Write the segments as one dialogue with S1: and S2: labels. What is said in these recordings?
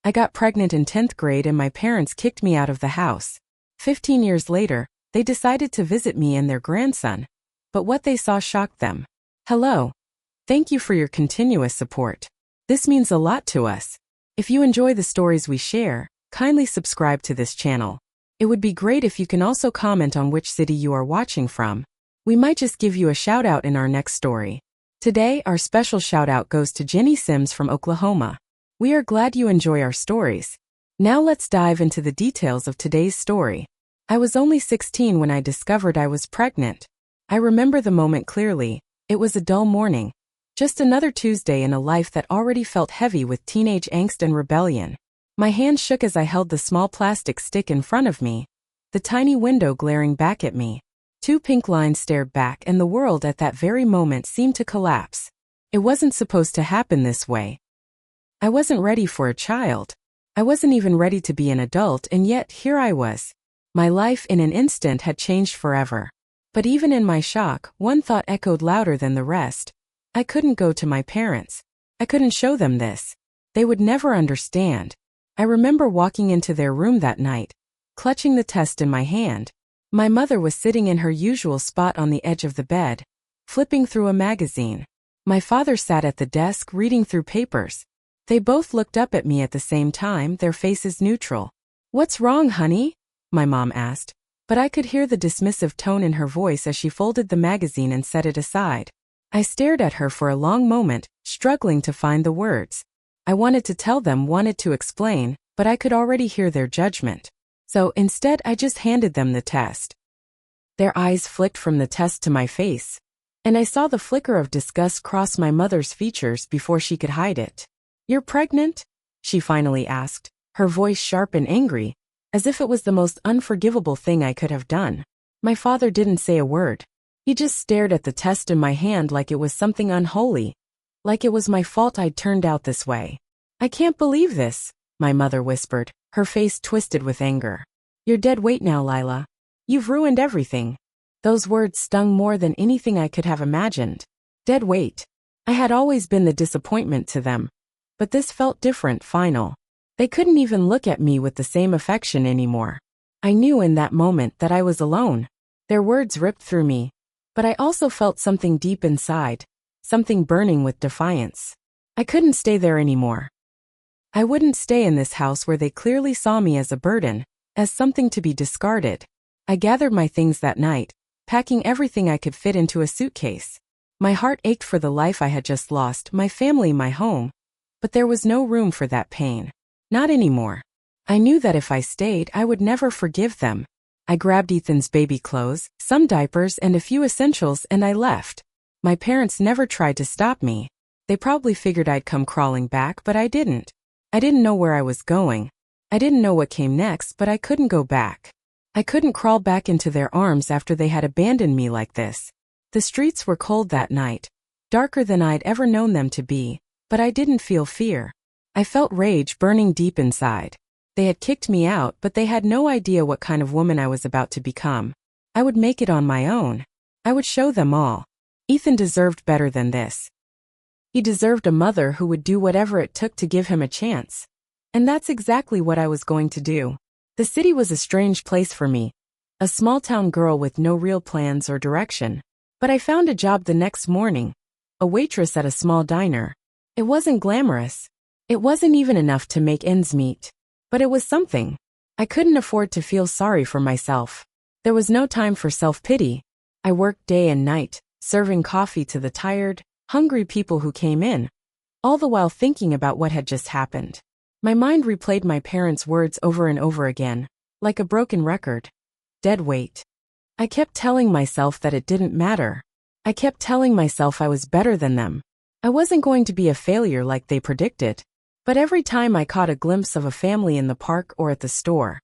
S1: I got pregnant in 10th grade and my parents kicked me out of the house. 15 years later, they decided to visit me and their grandson. But what they saw shocked them. Hello. Thank you for your continuous support. This means a lot to us. If you enjoy the stories we share, kindly subscribe to this channel. It would be great if you can also comment on which city you are watching from. We might just give you a shout out in our next story. Today, our special shout out goes to Jenny Sims from Oklahoma. We are glad you enjoy our stories. Now let's dive into the details of today's story. I was only 16 when I discovered I was pregnant. I remember the moment clearly. It was a dull morning. Just another Tuesday in a life that already felt heavy with teenage angst and rebellion. My hand shook as I held the small plastic stick in front of me, the tiny window glaring back at me. Two pink lines stared back and the world at that very moment seemed to collapse. It wasn't supposed to happen this way. I wasn't ready for a child. I wasn't even ready to be an adult, and yet here I was. My life in an instant had changed forever. But even in my shock, one thought echoed louder than the rest. I couldn't go to my parents. I couldn't show them this. They would never understand. I remember walking into their room that night, clutching the test in my hand. My mother was sitting in her usual spot on the edge of the bed, flipping through a magazine. My father sat at the desk reading through papers. They both looked up at me at the same time, their faces neutral. "What's wrong, honey?" my mom asked, but I could hear the dismissive tone in her voice as she folded the magazine and set it aside. I stared at her for a long moment, struggling to find the words. I wanted to tell them, wanted to explain, but I could already hear their judgment. So instead I just handed them the test. Their eyes flicked from the test to my face, and I saw the flicker of disgust cross my mother's features before she could hide it. "You're pregnant?" she finally asked, her voice sharp and angry, as if it was the most unforgivable thing I could have done. My father didn't say a word. He just stared at the test in my hand like it was something unholy. Like it was my fault I'd turned out this way. "I can't believe this," my mother whispered, her face twisted with anger. "You're dead weight now, Lila. You've ruined everything." Those words stung more than anything I could have imagined. Dead weight. I had always been the disappointment to them. But this felt different, final. They couldn't even look at me with the same affection anymore. I knew in that moment that I was alone. Their words ripped through me. But I also felt something deep inside. Something burning with defiance. I couldn't stay there anymore. I wouldn't stay in this house where they clearly saw me as a burden, as something to be discarded. I gathered my things that night, packing everything I could fit into a suitcase. My heart ached for the life I had just lost, my family, my home. But there was no room for that pain. Not anymore. I knew that if I stayed, I would never forgive them. I grabbed Ethan's baby clothes, some diapers, and a few essentials, and I left. My parents never tried to stop me. They probably figured I'd come crawling back, but I didn't. I didn't know where I was going. I didn't know what came next, but I couldn't go back. I couldn't crawl back into their arms after they had abandoned me like this. The streets were cold that night, darker than I'd ever known them to be, but I didn't feel fear. I felt rage burning deep inside. They had kicked me out, but they had no idea what kind of woman I was about to become. I would make it on my own. I would show them all. Ethan deserved better than this. He deserved a mother who would do whatever it took to give him a chance. And that's exactly what I was going to do. The city was a strange place for me. A small-town girl with no real plans or direction. But I found a job the next morning. A waitress at a small diner. It wasn't glamorous. It wasn't even enough to make ends meet. But it was something. I couldn't afford to feel sorry for myself. There was no time for self-pity. I worked day and night, serving coffee to the tired, hungry people who came in, all the while thinking about what had just happened. My mind replayed my parents' words over and over again, like a broken record. Dead weight. I kept telling myself that it didn't matter. I kept telling myself I was better than them. I wasn't going to be a failure like they predicted. But every time I caught a glimpse of a family in the park or at the store,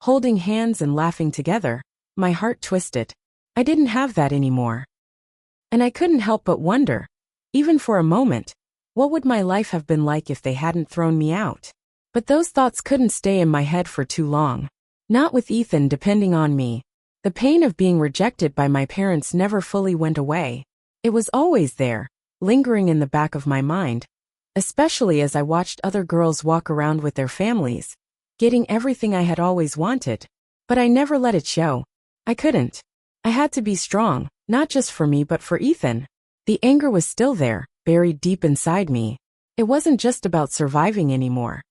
S1: holding hands and laughing together, my heart twisted. I didn't have that anymore. And I couldn't help but wonder, even for a moment, what would my life have been like if they hadn't thrown me out? But those thoughts couldn't stay in my head for too long. Not with Ethan depending on me. The pain of being rejected by my parents never fully went away. It was always there, lingering in the back of my mind. especially as I watched other girls walk around with their families, getting everything I had always wanted. But I never let it show. I couldn't. I had to be strong, not just for me but for Ethan. The anger was still there, buried deep inside me. It wasn't just about surviving anymore.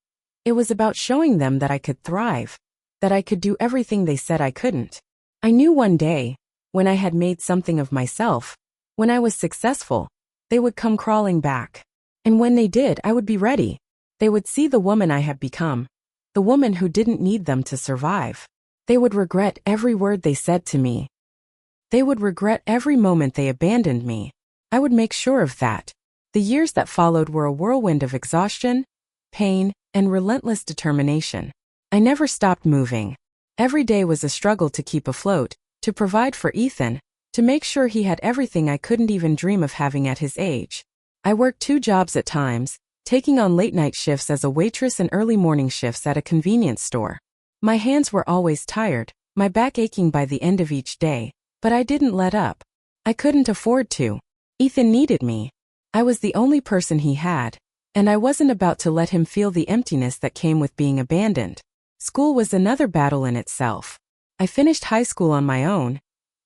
S1: It was about showing them that I could thrive, that I could do everything they said I couldn't. I knew one day, when I had made something of myself, when I was successful, they would come crawling back. And when they did, I would be ready. They would see the woman I had become, the woman who didn't need them to survive. They would regret every word they said to me. They would regret every moment they abandoned me. I would make sure of that. The years that followed were a whirlwind of exhaustion, pain, and relentless determination. I never stopped moving. Every day was a struggle to keep afloat, to provide for Ethan, to make sure he had everything I couldn't even dream of having at his age. I worked 2 jobs at times, taking on late-night shifts as a waitress and early morning shifts at a convenience store. My hands were always tired, my back aching by the end of each day, but I didn't let up. I couldn't afford to. Ethan needed me. I was the only person he had, and I wasn't about to let him feel the emptiness that came with being abandoned. School was another battle in itself. I finished high school on my own,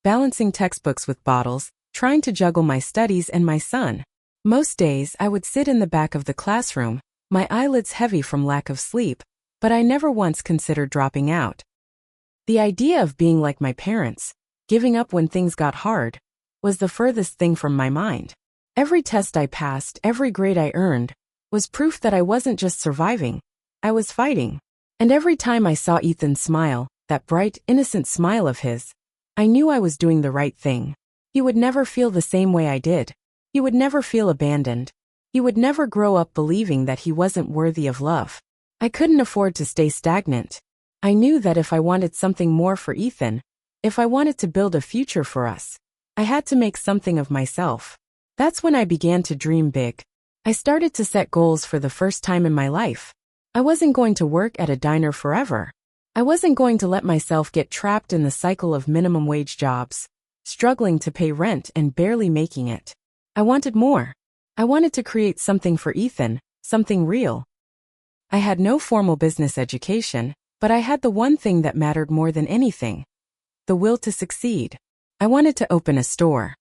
S1: balancing textbooks with bottles, trying to juggle my studies and my son. Most days I would sit in the back of the classroom, my eyelids heavy from lack of sleep, but I never once considered dropping out. The idea of being like my parents, giving up when things got hard, was the furthest thing from my mind. Every test I passed, every grade I earned, was proof that I wasn't just surviving, I was fighting. And every time I saw Ethan smile, that bright, innocent smile of his, I knew I was doing the right thing. He would never feel the same way I did. He would never feel abandoned. He would never grow up believing that he wasn't worthy of love. I couldn't afford to stay stagnant. I knew that if I wanted something more for Ethan, if I wanted to build a future for us, I had to make something of myself. That's when I began to dream big. I started to set goals for the first time in my life. I wasn't going to work at a diner forever. I wasn't going to let myself get trapped in the cycle of minimum wage jobs, struggling to pay rent and barely making it. I wanted more. I wanted to create something for Ethan, something real. I had no formal business education, but I had the one thing that mattered more than anything: the will to succeed. I wanted to open a store.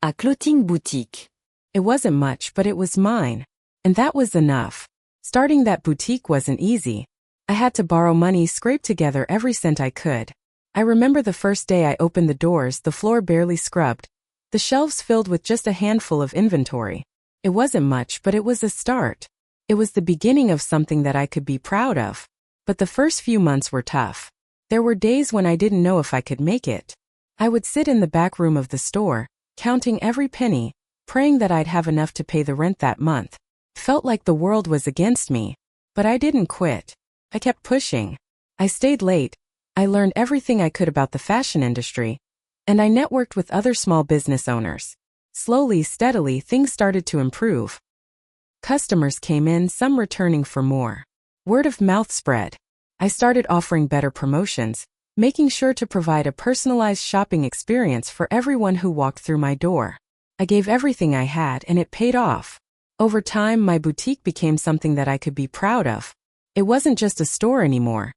S1: A clothing boutique. It wasn't much, but it was mine. And that was enough. Starting that boutique wasn't easy. I had to borrow money, scrape together every cent I could. I remember the first day I opened the doors, the floor barely scrubbed, the shelves filled with just a handful of inventory. It wasn't much, but it was a start. It was the beginning of something that I could be proud of. But the first few months were tough. There were days when I didn't know if I could make it. I would sit in the back room of the store, counting every penny, praying that I'd have enough to pay the rent that month. Felt like the world was against me. But I didn't quit. I kept pushing. I stayed late. I learned everything I could about the fashion industry. And I networked with other small business owners. Slowly, steadily, things started to improve. Customers came in, some returning for more. Word of mouth spread. I started offering better promotions, making sure to provide a personalized shopping experience for everyone who walked through my door. I gave everything I had, and it paid off. Over time, my boutique became something that I could be proud of. It wasn't just a store anymore.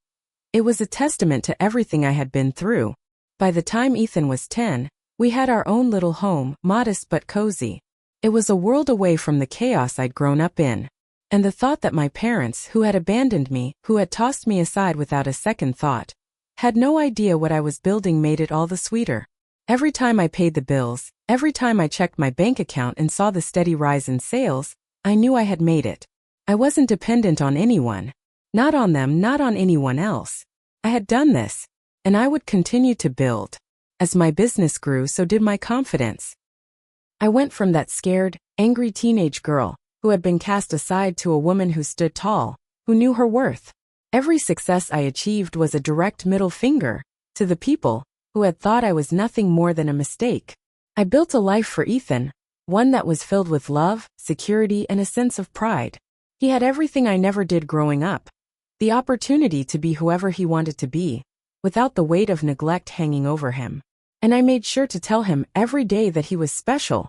S1: It was a testament to everything I had been through. By the time Ethan was 10, we had our own little home, modest but cozy. It was a world away from the chaos I'd grown up in. And the thought that my parents, who had abandoned me, who had tossed me aside without a second thought, had no idea what I was building made it all the sweeter. Every time I paid the bills, every time I checked my bank account and saw the steady rise in sales, I knew I had made it. I wasn't dependent on anyone. Not on them, not on anyone else. I had done this. And I would continue to build. As my business grew, so did my confidence. I went from that scared, angry teenage girl who had been cast aside to a woman who stood tall, who knew her worth. Every success I achieved was a direct middle finger to the people who had thought I was nothing more than a mistake. I built a life for Ethan, one that was filled with love, security, and a sense of pride. He had everything I never did growing up. The opportunity to be whoever he wanted to be, without the weight of neglect hanging over him. And I made sure to tell him every day that he was special,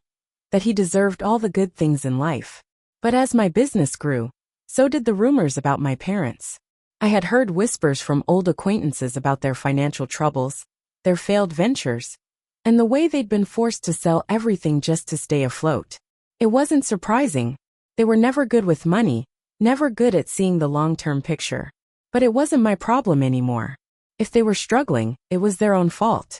S1: that he deserved all the good things in life. But as my business grew, so did the rumors about my parents. I had heard whispers from old acquaintances about their financial troubles, their failed ventures, and the way they'd been forced to sell everything just to stay afloat. It wasn't surprising. They were never good with money, never good at seeing the long-term picture. But it wasn't my problem anymore. If they were struggling, it was their own fault.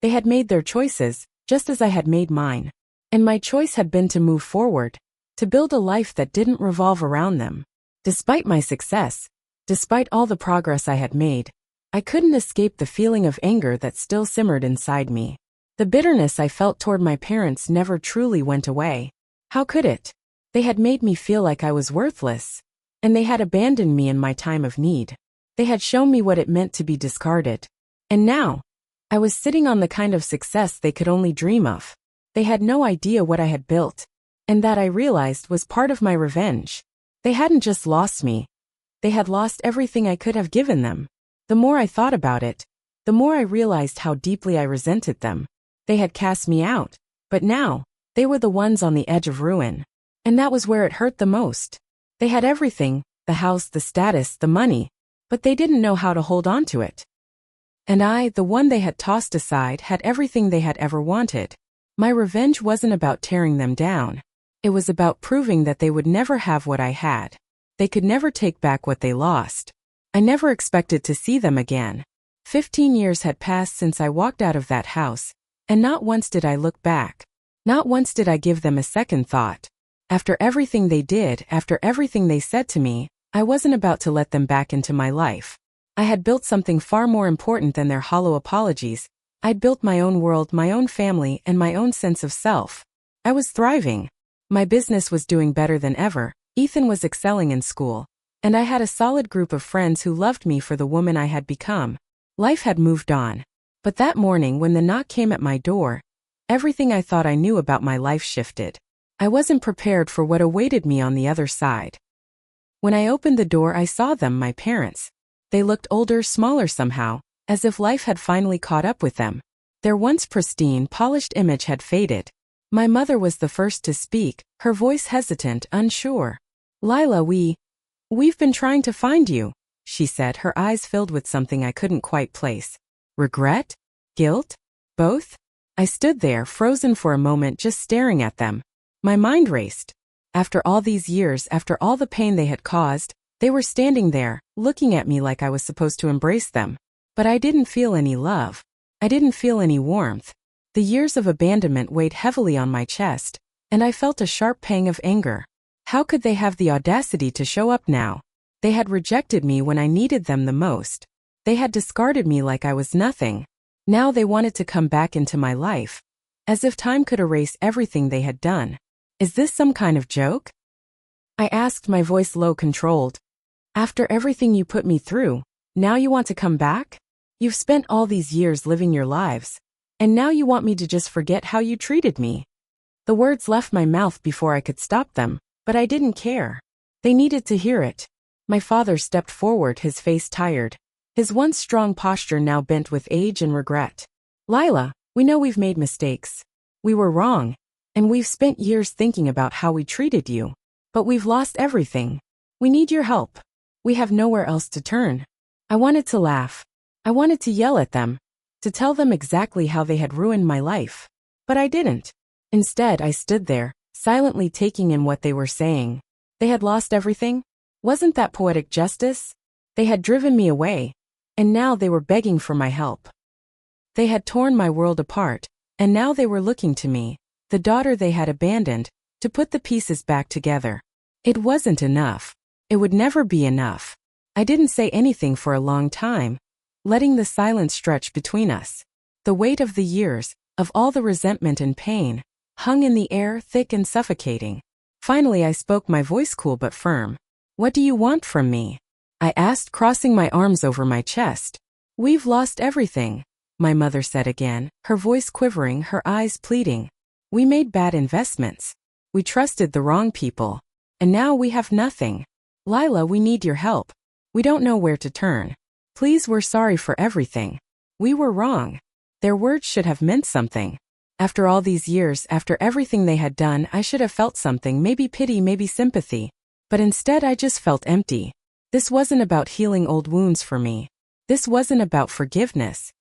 S1: They had made their choices, just as I had made mine. And my choice had been to move forward, to build a life that didn't revolve around them. Despite my success, despite all the progress I had made, I couldn't escape the feeling of anger that still simmered inside me. The bitterness I felt toward my parents never truly went away. How could it? They had made me feel like I was worthless, and they had abandoned me in my time of need. They had shown me what it meant to be discarded. And now, I was sitting on the kind of success they could only dream of. They had no idea what I had built, and that I realized was part of my revenge. They hadn't just lost me. They had lost everything I could have given them. The more I thought about it, the more I realized how deeply I resented them. They had cast me out, but now, they were the ones on the edge of ruin. And that was where it hurt the most. They had everything, the house, the status, the money, but they didn't know how to hold on to it. And I, the one they had tossed aside, had everything they had ever wanted. My revenge wasn't about tearing them down. It was about proving that they would never have what I had. They could never take back what they lost. I never expected to see them again. 15 years had passed since I walked out of that house, and not once did I look back. Not once did I give them a second thought. After everything they did, after everything they said to me, I wasn't about to let them back into my life. I had built something far more important than their hollow apologies. I'd built my own world, my own family, and my own sense of self. I was thriving. My business was doing better than ever. Ethan was excelling in school. And I had a solid group of friends who loved me for the woman I had become. Life had moved on. But that morning when the knock came at my door, everything I thought I knew about my life shifted. I wasn't prepared for what awaited me on the other side. When I opened the door, I saw them, my parents. They looked older, smaller somehow, as if life had finally caught up with them. Their once pristine, polished image had faded. My mother was the first to speak, her voice hesitant, unsure. "Lila, we've been trying to find you," she said, her eyes filled with something I couldn't quite place. Regret? Guilt? Both? I stood there, frozen for a moment, just staring at them. My mind raced. After all these years, after all the pain they had caused, they were standing there, looking at me like I was supposed to embrace them. But I didn't feel any love. I didn't feel any warmth. The years of abandonment weighed heavily on my chest, and I felt a sharp pang of anger. How could they have the audacity to show up now? They had rejected me when I needed them the most. They had discarded me like I was nothing. Now they wanted to come back into my life, as if time could erase everything they had done. Is this some kind of joke? I asked, my voice low, controlled. After everything you put me through, now you want to come back? You've spent all these years living your lives, and now you want me to just forget how you treated me. The words left my mouth before I could stop them, but I didn't care. They needed to hear it. My father stepped forward, his face tired, his once strong posture now bent with age and regret. "Lila, we know we've made mistakes. We were wrong, and we've spent years thinking about how we treated you. But we've lost everything. We need your help. We have nowhere else to turn." I wanted to laugh. I wanted to yell at them, to tell them exactly how they had ruined my life. But I didn't. Instead, I stood there, silently taking in what they were saying. They had lost everything? Wasn't that poetic justice? They had driven me away, and now they were begging for my help. They had torn my world apart, and now they were looking to me, the daughter they had abandoned, to put the pieces back together. It wasn't enough. It would never be enough. I didn't say anything for a long time, letting the silence stretch between us. The weight of the years, of all the resentment and pain, hung in the air, thick and suffocating. Finally I spoke, my voice cool but firm. "What do you want from me?" I asked, crossing my arms over my chest. "We've lost everything," my mother said again, her voice quivering, her eyes pleading. "We made bad investments. We trusted the wrong people. And now we have nothing. Lila, we need your help. We don't know where to turn. Please, we're sorry for everything. We were wrong." Their words should have meant something. After all these years, after everything they had done, I should have felt something, maybe pity, maybe sympathy. But instead I just felt empty. This wasn't about healing old wounds for me. This wasn't about forgiveness.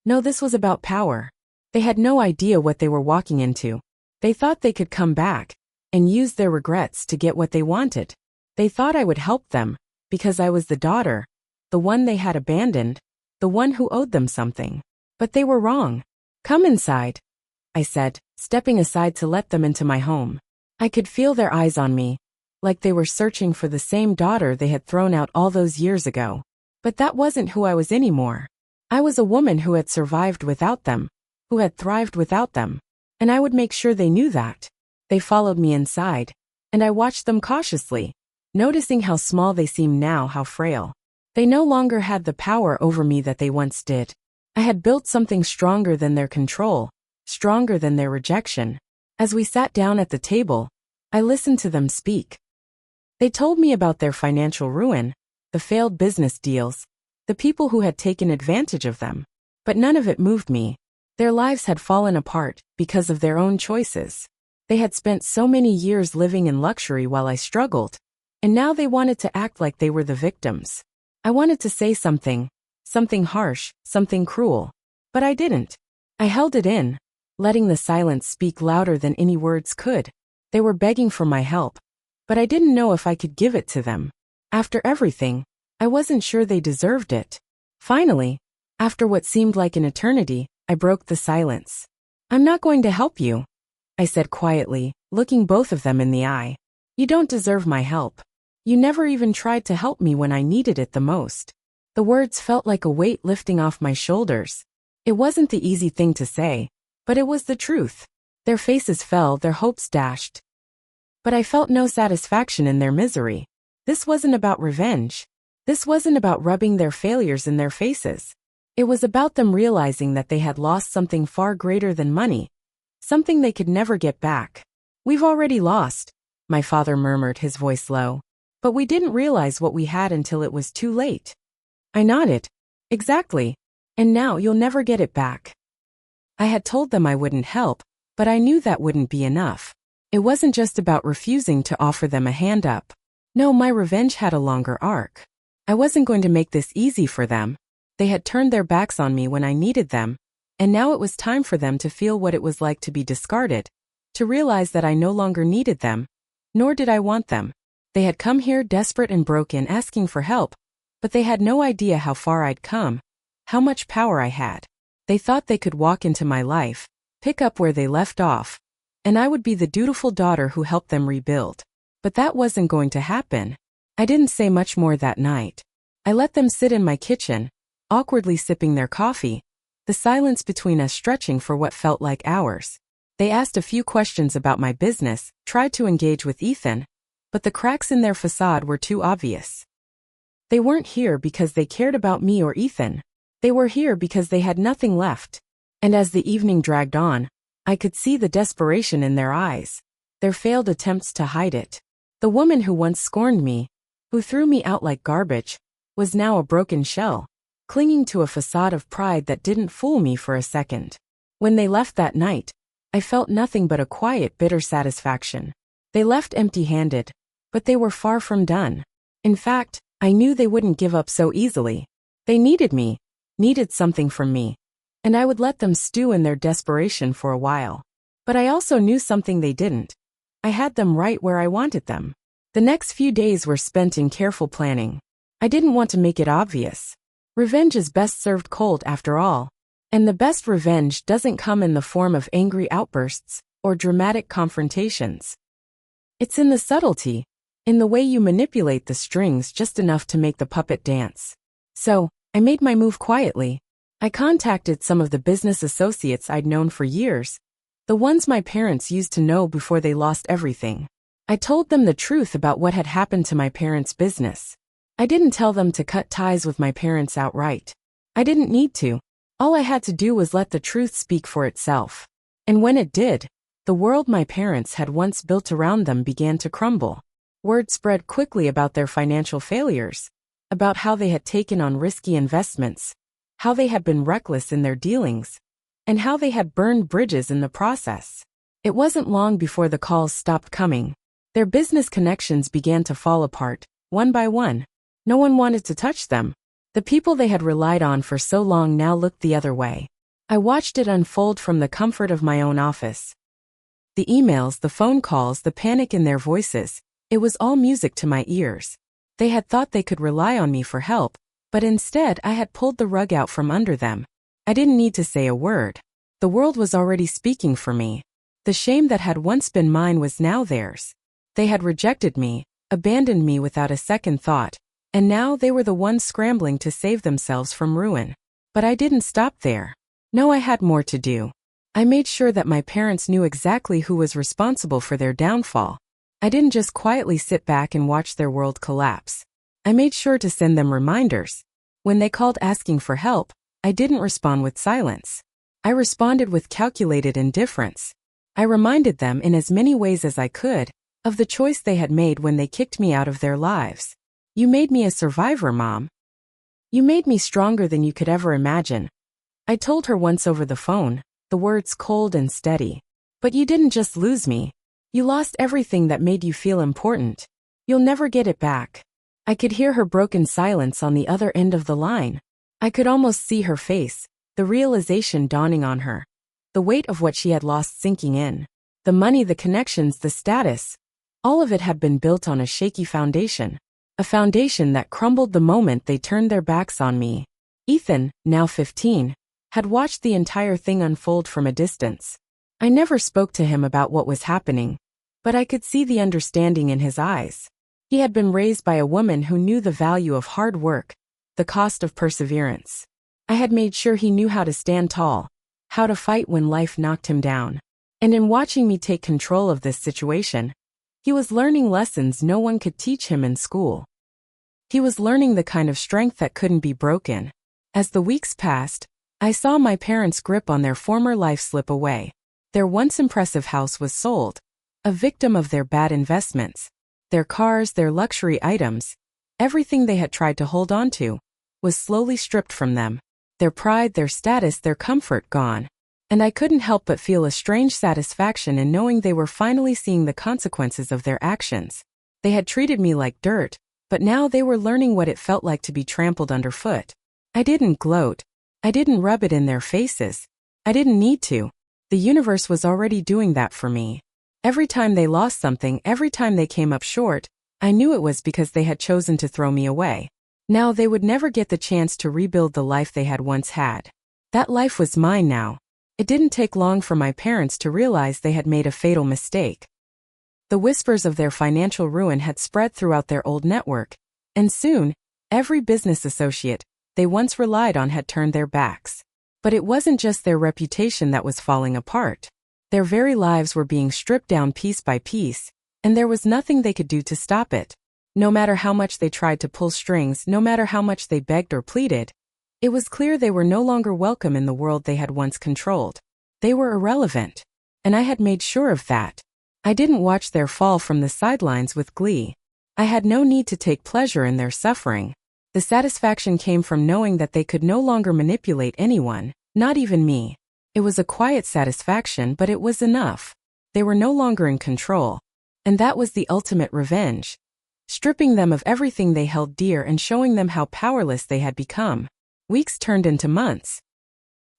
S1: No, this was about power. They had no idea what they were walking into. They thought they could come back and use their regrets to get what they wanted. They thought I would help them because I was the daughter, the one they had abandoned, the one who owed them something. But they were wrong. Come inside, I said, stepping aside to let them into my home. I could feel their eyes on me, like they were searching for the same daughter they had thrown out all those years ago. But that wasn't who I was anymore. I was a woman who had survived without them, who had thrived without them, and I would make sure they knew that. They followed me inside, and I watched them cautiously, noticing how small they seemed now, how frail. They no longer had the power over me that they once did. I had built something stronger than their control, stronger than their rejection. As we sat down at the table, I listened to them speak. They told me about their financial ruin, the failed business deals, the people who had taken advantage of them. But none of it moved me. Their lives had fallen apart because of their own choices. They had spent so many years living in luxury while I struggled, and now they wanted to act like they were the victims. I wanted to say something harsh, something cruel. But I didn't. I held it in, letting the silence speak louder than any words could. They were begging for my help, but I didn't know if I could give it to them. After everything, I wasn't sure they deserved it. Finally, after what seemed like an eternity, I broke the silence. I'm not going to help you, I said quietly, looking both of them in the eye. You don't deserve my help. You never even tried to help me when I needed it the most. The words felt like a weight lifting off my shoulders. It wasn't the easy thing to say, but it was the truth. Their faces fell, their hopes dashed. But I felt no satisfaction in their misery. This wasn't about revenge. This wasn't about rubbing their failures in their faces. It was about them realizing that they had lost something far greater than money, something they could never get back. We've already lost, my father murmured, his voice low. But we didn't realize what we had until it was too late. I nodded. Exactly. And now you'll never get it back. I had told them I wouldn't help, but I knew that wouldn't be enough. It wasn't just about refusing to offer them a hand up. No, my revenge had a longer arc. I wasn't going to make this easy for them. They had turned their backs on me when I needed them, and now it was time for them to feel what it was like to be discarded, to realize that I no longer needed them, nor did I want them. They had come here desperate and broken, asking for help, but they had no idea how far I'd come, how much power I had. They thought they could walk into my life, pick up where they left off, and I would be the dutiful daughter who helped them rebuild. But that wasn't going to happen. I didn't say much more that night. I let them sit in my kitchen, awkwardly sipping their coffee, the silence between us stretching for what felt like hours. They asked a few questions about my business, tried to engage with Ethan, but the cracks in their facade were too obvious. They weren't here because they cared about me or Ethan. They were here because they had nothing left. And as the evening dragged on, I could see the desperation in their eyes, their failed attempts to hide it. The woman who once scorned me, who threw me out like garbage, was now a broken shell, clinging to a facade of pride that didn't fool me for a second. When they left that night, I felt nothing but a quiet, bitter satisfaction. They left empty-handed, but they were far from done. In fact, I knew they wouldn't give up so easily. They needed me, needed something from me, and I would let them stew in their desperation for a while. But I also knew something they didn't. I had them right where I wanted them. The next few days were spent in careful planning. I didn't want to make it obvious. Revenge is best served cold after all. And the best revenge doesn't come in the form of angry outbursts or dramatic confrontations. It's in the subtlety, in the way you manipulate the strings just enough to make the puppet dance. So, I made my move quietly. I contacted some of the business associates I'd known for years, the ones my parents used to know before they lost everything. I told them the truth about what had happened to my parents' business. I didn't tell them to cut ties with my parents outright. I didn't need to. All I had to do was let the truth speak for itself. And when it did, the world my parents had once built around them began to crumble. Word spread quickly about their financial failures, about how they had taken on risky investments, how they had been reckless in their dealings, and how they had burned bridges in the process. It wasn't long before the calls stopped coming. Their business connections began to fall apart, one by one. No one wanted to touch them. The people they had relied on for so long now looked the other way. I watched it unfold from the comfort of my own office. The emails, the phone calls, the panic in their voices, it was all music to my ears. They had thought they could rely on me for help, but instead I had pulled the rug out from under them. I didn't need to say a word. The world was already speaking for me. The shame that had once been mine was now theirs. They had rejected me, abandoned me without a second thought, and now they were the ones scrambling to save themselves from ruin. But I didn't stop there. No, I had more to do. I made sure that my parents knew exactly who was responsible for their downfall. I didn't just quietly sit back and watch their world collapse. I made sure to send them reminders. When they called asking for help, I didn't respond with silence. I responded with calculated indifference. I reminded them in as many ways as I could of the choice they had made when they kicked me out of their lives. You made me a survivor, Mom. You made me stronger than you could ever imagine. I told her once over the phone, the words cold and steady. But you didn't just lose me. You lost everything that made you feel important. You'll never get it back. I could hear her broken silence on the other end of the line. I could almost see her face, the realization dawning on her. The weight of what she had lost sinking in. The money, the connections, the status. All of it had been built on a shaky foundation. A foundation that crumbled the moment they turned their backs on me. Ethan, now 15, had watched the entire thing unfold from a distance. I never spoke to him about what was happening, but I could see the understanding in his eyes. He had been raised by a woman who knew the value of hard work, the cost of perseverance. I had made sure he knew how to stand tall, how to fight when life knocked him down. And in watching me take control of this situation, he was learning lessons no one could teach him in school. He was learning the kind of strength that couldn't be broken. As the weeks passed, I saw my parents' grip on their former life slip away. Their once impressive house was sold, a victim of their bad investments. Their cars, their luxury items, everything they had tried to hold on to, was slowly stripped from them. Their pride, their status, their comfort gone. And I couldn't help but feel a strange satisfaction in knowing they were finally seeing the consequences of their actions. They had treated me like dirt, but now they were learning what it felt like to be trampled underfoot. I didn't gloat. I didn't rub it in their faces. I didn't need to. The universe was already doing that for me. Every time they lost something, every time they came up short, I knew it was because they had chosen to throw me away. Now they would never get the chance to rebuild the life they had once had. That life was mine now. It didn't take long for my parents to realize they had made a fatal mistake. The whispers of their financial ruin had spread throughout their old network, and soon, every business associate they once relied on had turned their backs. But it wasn't just their reputation that was falling apart. Their very lives were being stripped down piece by piece, and there was nothing they could do to stop it. No matter how much they tried to pull strings, no matter how much they begged or pleaded, it was clear they were no longer welcome in the world they had once controlled. They were irrelevant. And I had made sure of that. I didn't watch their fall from the sidelines with glee. I had no need to take pleasure in their suffering. The satisfaction came from knowing that they could no longer manipulate anyone, not even me. It was a quiet satisfaction, but it was enough. They were no longer in control. And that was the ultimate revenge. Stripping them of everything they held dear and showing them how powerless they had become. Weeks turned into months.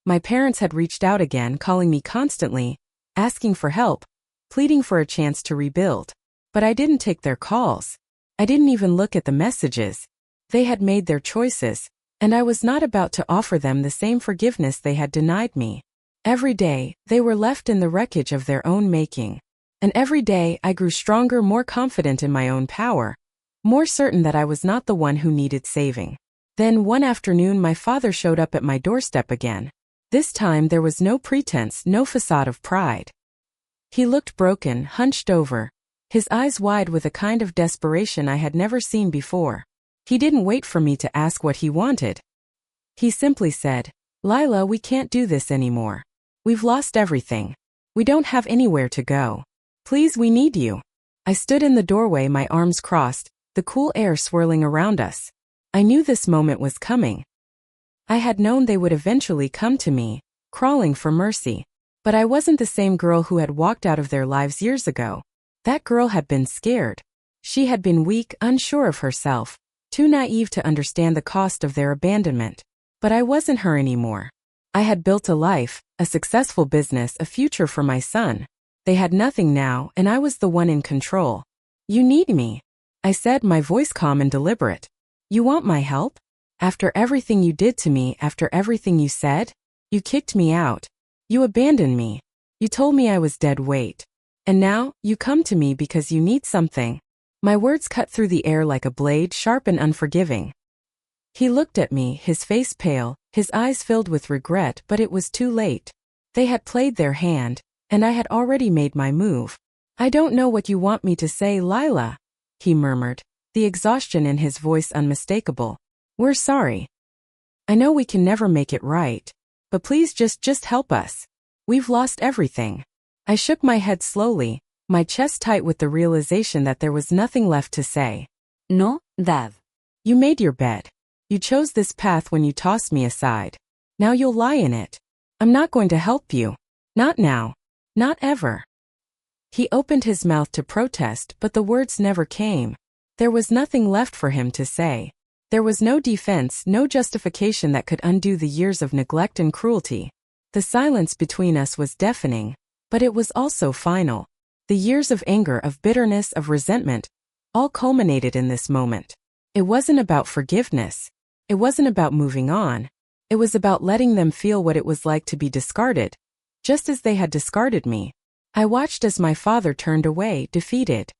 S1: My parents had reached out again, calling me constantly, asking for help, pleading for a chance to rebuild. But I didn't take their calls. I didn't even look at the messages. They had made their choices, and I was not about to offer them the same forgiveness they had denied me. Every day, they were left in the wreckage of their own making. And every day, I grew stronger, more confident in my own power, more certain that I was not the one who needed saving. Then one afternoon my father showed up at my doorstep again. This time there was no pretense, no facade of pride. He looked broken, hunched over, his eyes wide with a kind of desperation I had never seen before. He didn't wait for me to ask what he wanted. He simply said, "Lila, we can't do this anymore. We've lost everything. We don't have anywhere to go. Please, we need you." I stood in the doorway, my arms crossed, the cool air swirling around us. I knew this moment was coming. I had known they would eventually come to me, crawling for mercy. But I wasn't the same girl who had walked out of their lives years ago. That girl had been scared. She had been weak, unsure of herself, too naive to understand the cost of their abandonment. But I wasn't her anymore. I had built a life, a successful business, a future for my son. They had nothing now, and I was the one in control. "You need me," I said, my voice calm and deliberate. "You want my help? After everything you did to me, after everything you said? You kicked me out. You abandoned me. You told me I was dead weight. And now, you come to me because you need something." My words cut through the air like a blade, sharp and unforgiving. He looked at me, his face pale, his eyes filled with regret, but it was too late. They had played their hand, and I had already made my move. "I don't know what you want me to say, Lila," he murmured, the exhaustion in his voice unmistakable. "We're sorry. I know we can never make it right. But please just help us. We've lost everything." I shook my head slowly, my chest tight with the realization that there was nothing left to say.
S2: No, Dad.
S1: You made your bed. You chose this path when you tossed me aside. Now you'll lie in it. I'm not going to help you. Not now. Not ever. He opened his mouth to protest, but the words never came. There was nothing left for him to say. There was no defense, no justification that could undo the years of neglect and cruelty. The silence between us was deafening, but it was also final. The years of anger, of bitterness, of resentment, all culminated in this moment. It wasn't about forgiveness. It wasn't about moving on. It was about letting them feel what it was like to be discarded, just as they had discarded me. I watched as my father turned away, defeated.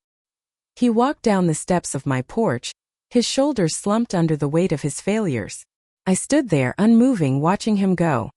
S1: He walked down the steps of my porch, his shoulders slumped under the weight of his failures. I stood there, unmoving, watching him go.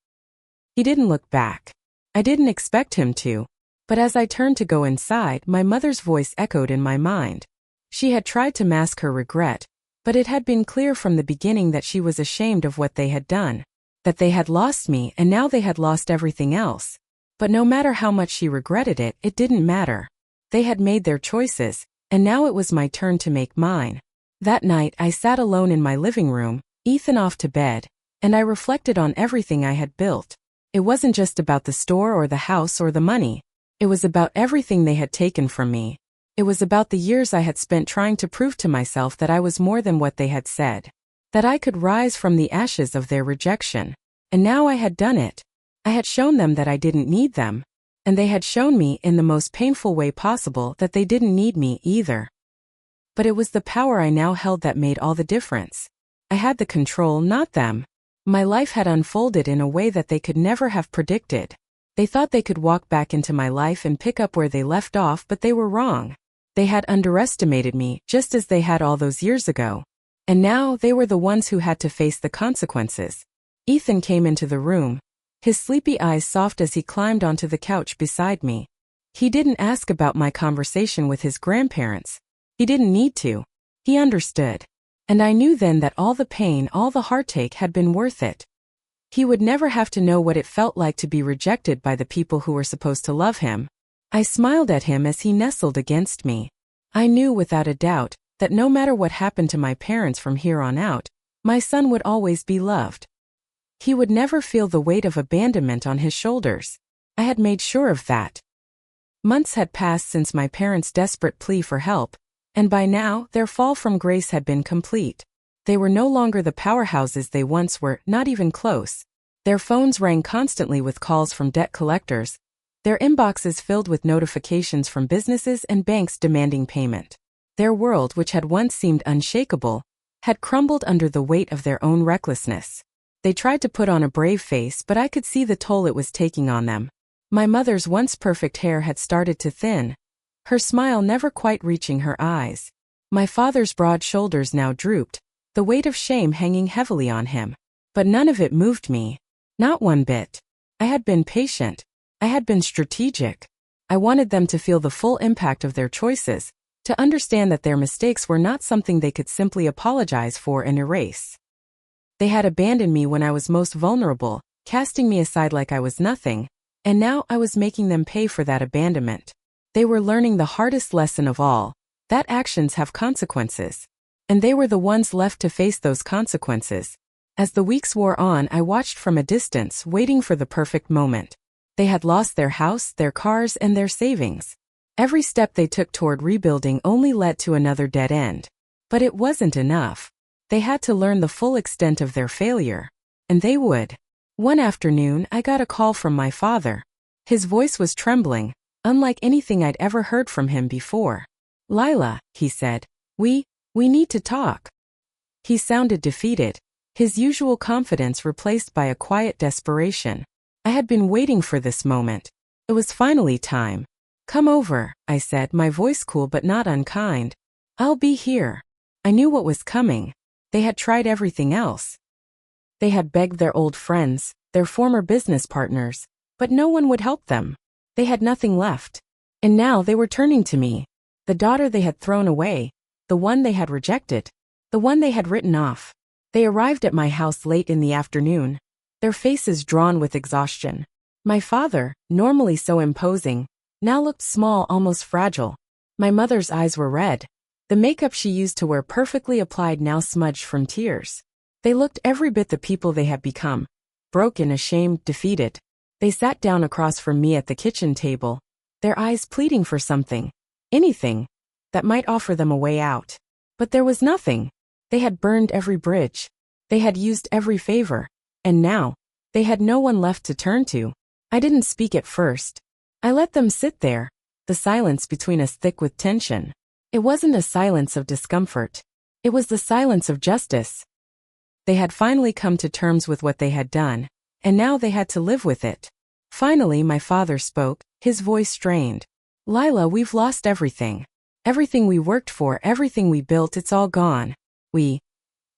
S1: He didn't look back. I didn't expect him to. But as I turned to go inside, my mother's voice echoed in my mind. She had tried to mask her regret, but it had been clear from the beginning that she was ashamed of what they had done. That they had lost me, and now they had lost everything else. But no matter how much she regretted it, it didn't matter. They had made their choices, and now it was my turn to make mine. That night I sat alone in my living room, Ethan off to bed, and I reflected on everything I had built. It wasn't just about the store or the house or the money. It was about everything they had taken from me. It was about the years I had spent trying to prove to myself that I was more than what they had said. That I could rise from the ashes of their rejection. And now I had done it. I had shown them that I didn't need them. And they had shown me, in the most painful way possible, that they didn't need me either. But it was the power I now held that made all the difference. I had the control, not them. My life had unfolded in a way that they could never have predicted. They thought they could walk back into my life and pick up where they left off, but they were wrong. They had underestimated me, just as they had all those years ago. And now they were the ones who had to face the consequences. Ethan came into the room, his sleepy eyes soft as he climbed onto the couch beside me. He didn't ask about my conversation with his grandparents. He didn't need to. He understood. And I knew then that all the pain, all the heartache had been worth it. He would never have to know what it felt like to be rejected by the people who were supposed to love him. I smiled at him as he nestled against me. I knew without a doubt that no matter what happened to my parents from here on out, my son would always be loved. He would never feel the weight of abandonment on his shoulders. I had made sure of that. Months had passed since my parents' desperate plea for help, and by now their fall from grace had been complete. They were no longer the powerhouses they once were, not even close. Their phones rang constantly with calls from debt collectors, their inboxes filled with notifications from businesses and banks demanding payment. Their world, which had once seemed unshakable, had crumbled under the weight of their own recklessness. They tried to put on a brave face, but I could see the toll it was taking on them. My mother's once perfect hair had started to thin, her smile never quite reaching her eyes. My father's broad shoulders now drooped, the weight of shame hanging heavily on him. But none of it moved me. Not one bit. I had been patient. I had been strategic. I wanted them to feel the full impact of their choices, to understand that their mistakes were not something they could simply apologize for and erase. They had abandoned me when I was most vulnerable, casting me aside like I was nothing, and now I was making them pay for that abandonment. They were learning the hardest lesson of all, that actions have consequences. And they were the ones left to face those consequences. As the weeks wore on, I watched from a distance, waiting for the perfect moment. They had lost their house, their cars, and their savings. Every step they took toward rebuilding only led to another dead end. But it wasn't enough. They had to learn the full extent of their failure. And they would. One afternoon, I got a call from my father. His voice was trembling, unlike anything I'd ever heard from him before. "Lila," he said, we need to talk." He sounded defeated, his usual confidence replaced by a quiet desperation. I had been waiting for this moment. It was finally time. "Come over," I said, my voice cool but not unkind. "I'll be here." I knew what was coming. They had tried everything else. They had begged their old friends, their former business partners, but no one would help them. They had nothing left. And now they were turning to me. The daughter they had thrown away, the one they had rejected, the one they had written off. They arrived at my house late in the afternoon, their faces drawn with exhaustion. My father, normally so imposing, now looked small, almost fragile. My mother's eyes were red. The makeup she used to wear perfectly applied now smudged from tears. They looked every bit the people they had become. Broken, ashamed, defeated. They sat down across from me at the kitchen table, their eyes pleading for something, anything, that might offer them a way out. But there was nothing. They had burned every bridge. They had used every favor. And now, they had no one left to turn to. I didn't speak at first. I let them sit there, the silence between us thick with tension. It wasn't a silence of discomfort. It was the silence of justice. They had finally come to terms with what they had done, and now they had to live with it. Finally, my father spoke, his voice strained. "Lila, we've lost everything. Everything we worked for, everything we built, it's all gone. We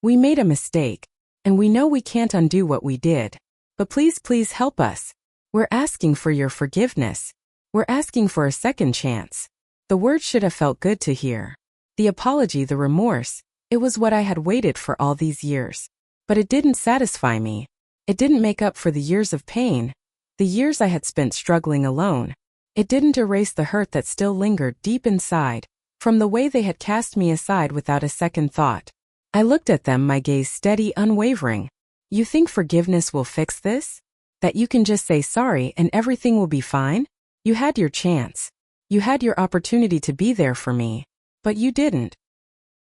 S1: made a mistake, and we know we can't undo what we did. But please help us. We're asking for your forgiveness. We're asking for a second chance." The words should have felt good to hear. The apology, the remorse, it was what I had waited for all these years. But it didn't satisfy me. It didn't make up for the years of pain, the years I had spent struggling alone. It didn't erase the hurt that still lingered deep inside, from the way they had cast me aside without a second thought. I looked at them, my gaze steady, unwavering. "You think forgiveness will fix this? That you can just say sorry and everything will be fine? You had your chance. You had your opportunity to be there for me. But you didn't.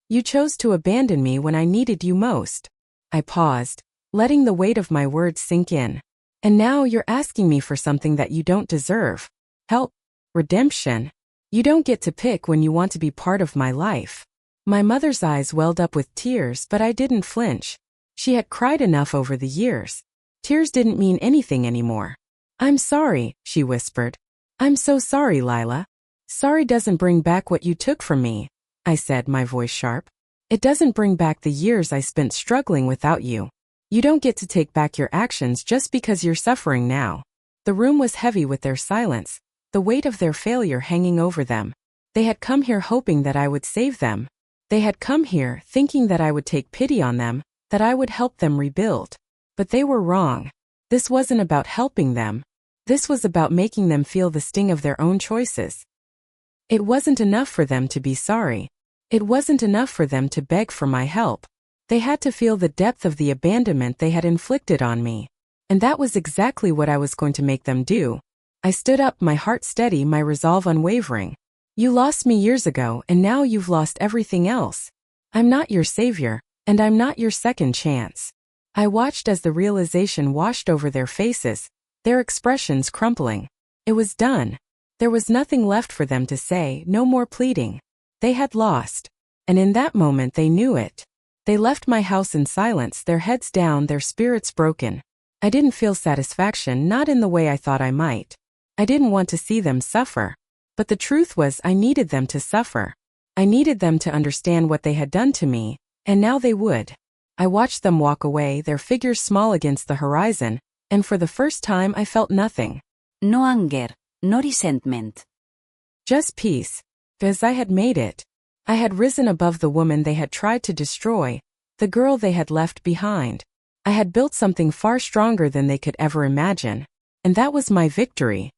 S1: You chose to abandon me when I needed you most." I paused, letting the weight of my words sink in. "And now you're asking me for something that you don't deserve. Help. Redemption. You don't get to pick when you want to be part of my life." My mother's eyes welled up with tears, but I didn't flinch. She had cried enough over the years. Tears didn't mean anything anymore. "I'm sorry," she whispered. "I'm so sorry, Lila. Sorry doesn't bring back what you took from me," I said, my voice sharp. "It doesn't bring back the years I spent struggling without you. You don't get to take back your actions just because you're suffering now." The room was heavy with their silence, the weight of their failure hanging over them. They had come here hoping that I would save them. They had come here thinking that I would take pity on them, that I would help them rebuild. But they were wrong. This wasn't about helping them. This was about making them feel the sting of their own choices. It wasn't enough for them to be sorry. It wasn't enough for them to beg for my help. They had to feel the depth of the abandonment they had inflicted on me. And that was exactly what I was going to make them do. I stood up, my heart steady, my resolve unwavering. "You lost me years ago, and now you've lost everything else. I'm not your savior, and I'm not your second chance." I watched as the realization washed over their faces, their expressions crumpling. It was done. There was nothing left for them to say, no more pleading. They had lost. And in that moment they knew it. They left my house in silence, their heads down, their spirits broken. I didn't feel satisfaction, not in the way I thought I might. I didn't want to see them suffer. But the truth was, I needed them to suffer. I needed them to understand what they had done to me, and now they would. I watched them walk away, their figures small against the horizon, and for the first time I felt nothing.
S2: No anger, no resentment.
S1: Just peace. Because I had made it. I had risen above the woman they had tried to destroy, the girl they had left behind. I had built something far stronger than they could ever imagine. And that was my victory.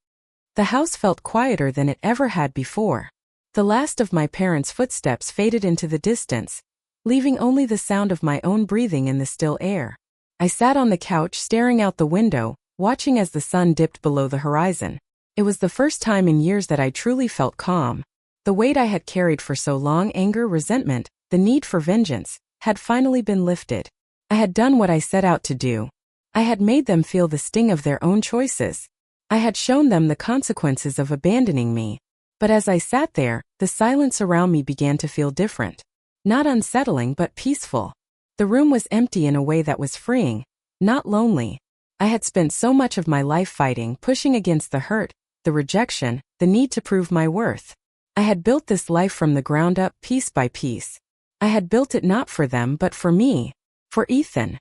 S1: The house felt quieter than it ever had before. The last of my parents' footsteps faded into the distance, leaving only the sound of my own breathing in the still air. I sat on the couch staring out the window, watching as the sun dipped below the horizon. It was the first time in years that I truly felt calm. The weight I had carried for so long, anger, resentment, the need for vengeance, had finally been lifted. I had done what I set out to do. I had made them feel the sting of their own choices. I had shown them the consequences of abandoning me. But as I sat there, the silence around me began to feel different. Not unsettling but peaceful. The room was empty in a way that was freeing, not lonely. I had spent so much of my life fighting, pushing against the hurt, the rejection, the need to prove my worth. I had built this life from the ground up, piece by piece. I had built it not for them but for me, for Ethan.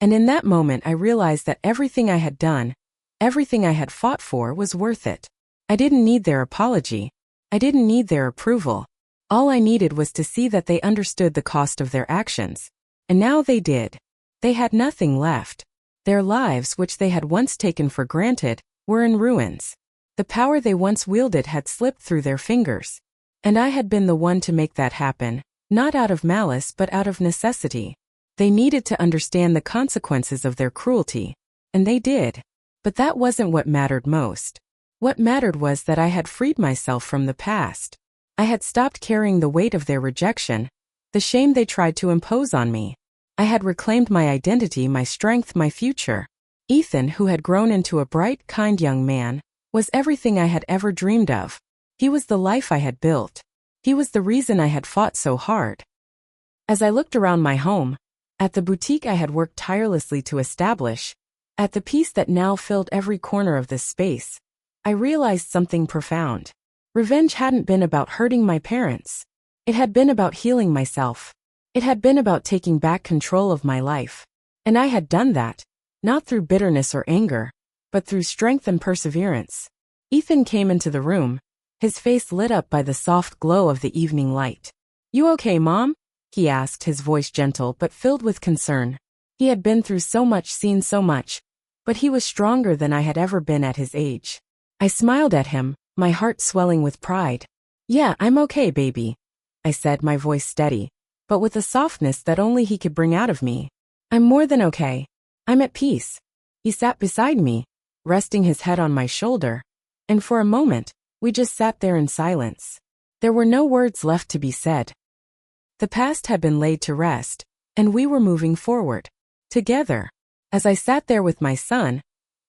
S1: And in that moment I realized that everything I had done, everything I had fought for was worth it. I didn't need their apology. I didn't need their approval. All I needed was to see that they understood the cost of their actions. And now they did. They had nothing left. Their lives, which they had once taken for granted, were in ruins. The power they once wielded had slipped through their fingers. And I had been the one to make that happen, not out of malice but out of necessity. They needed to understand the consequences of their cruelty. And they did. But that wasn't what mattered most. What mattered was that I had freed myself from the past. I had stopped carrying the weight of their rejection, the shame they tried to impose on me. I had reclaimed my identity, my strength, my future. Ethan, who had grown into a bright, kind young man, was everything I had ever dreamed of. He was the life I had built. He was the reason I had fought so hard. As I looked around my home, at the boutique I had worked tirelessly to establish, at the peace that now filled every corner of this space, I realized something profound. Revenge hadn't been about hurting my parents. It had been about healing myself. It had been about taking back control of my life. And I had done that, not through bitterness or anger, but through strength and perseverance. Ethan came into the room, his face lit up by the soft glow of the evening light. "You okay, Mom?" he asked, his voice gentle but filled with concern. He had been through so much, seen so much, but he was stronger than I had ever been at his age. I smiled at him, my heart swelling with pride. "Yeah, I'm okay, baby," I said, my voice steady, but with a softness that only he could bring out of me. "I'm more than okay. I'm at peace." He sat beside me, resting his head on my shoulder, and for a moment, we just sat there in silence. There were no words left to be said. The past had been laid to rest, and we were moving forward. Together. As I sat there with my son,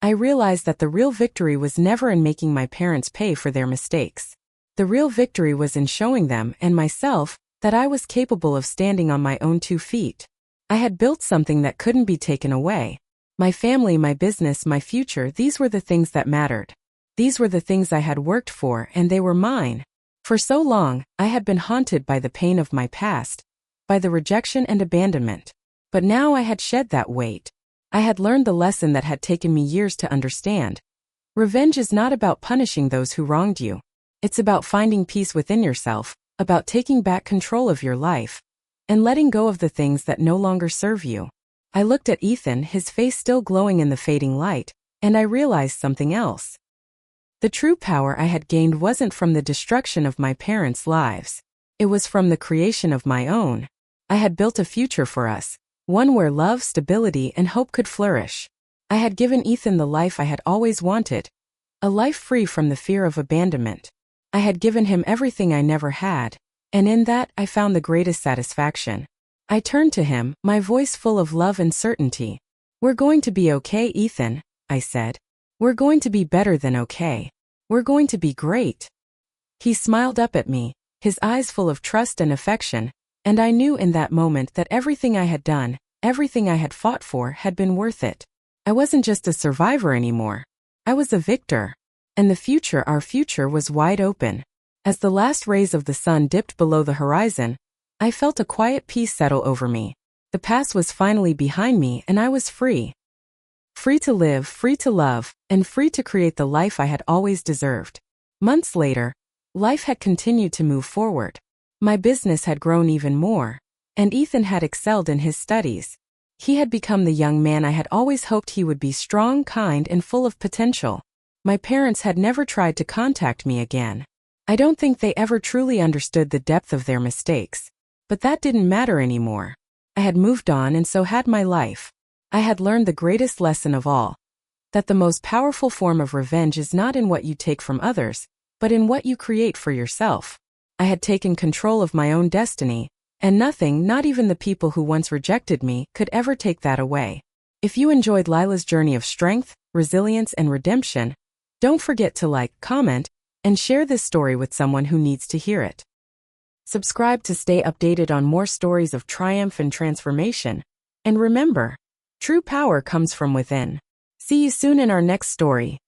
S1: I realized that the real victory was never in making my parents pay for their mistakes. The real victory was in showing them and myself that I was capable of standing on my own 2 feet. I had built something that couldn't be taken away. My family, my business, my future, these were the things that mattered. These were the things I had worked for, and they were mine. For so long, I had been haunted by the pain of my past, by the rejection and abandonment. But now I had shed that weight. I had learned the lesson that had taken me years to understand. Revenge is not about punishing those who wronged you. It's about finding peace within yourself, about taking back control of your life, and letting go of the things that no longer serve you. I looked at Ethan, his face still glowing in the fading light, and I realized something else. The true power I had gained wasn't from the destruction of my parents' lives. It was from the creation of my own. I had built a future for us, one where love, stability, and hope could flourish. I had given Ethan the life I had always wanted, a life free from the fear of abandonment. I had given him everything I never had, and in that I found the greatest satisfaction. I turned to him, my voice full of love and certainty. "We're going to be okay, Ethan," I said. "We're going to be better than okay. We're going to be great." He smiled up at me, his eyes full of trust and affection, and I knew in that moment that everything I had done, everything I had fought for, had been worth it. I wasn't just a survivor anymore. I was a victor. And the future, our future, was wide open. As the last rays of the sun dipped below the horizon, I felt a quiet peace settle over me. The past was finally behind me and I was free. Free to live, free to love, and free to create the life I had always deserved. Months later, life had continued to move forward. My business had grown even more, and Ethan had excelled in his studies. He had become the young man I had always hoped he would be, strong, kind, and full of potential. My parents had never tried to contact me again. I don't think they ever truly understood the depth of their mistakes. But that didn't matter anymore. I had moved on and so had my life. I had learned the greatest lesson of all, that the most powerful form of revenge is not in what you take from others, but in what you create for yourself. I had taken control of my own destiny, and nothing, not even the people who once rejected me, could ever take that away. If you enjoyed Lila's journey of strength, resilience, and redemption, don't forget to like, comment, and share this story with someone who needs to hear it. Subscribe to stay updated on more stories of triumph and transformation. And remember, true power comes from within. See you soon in our next story.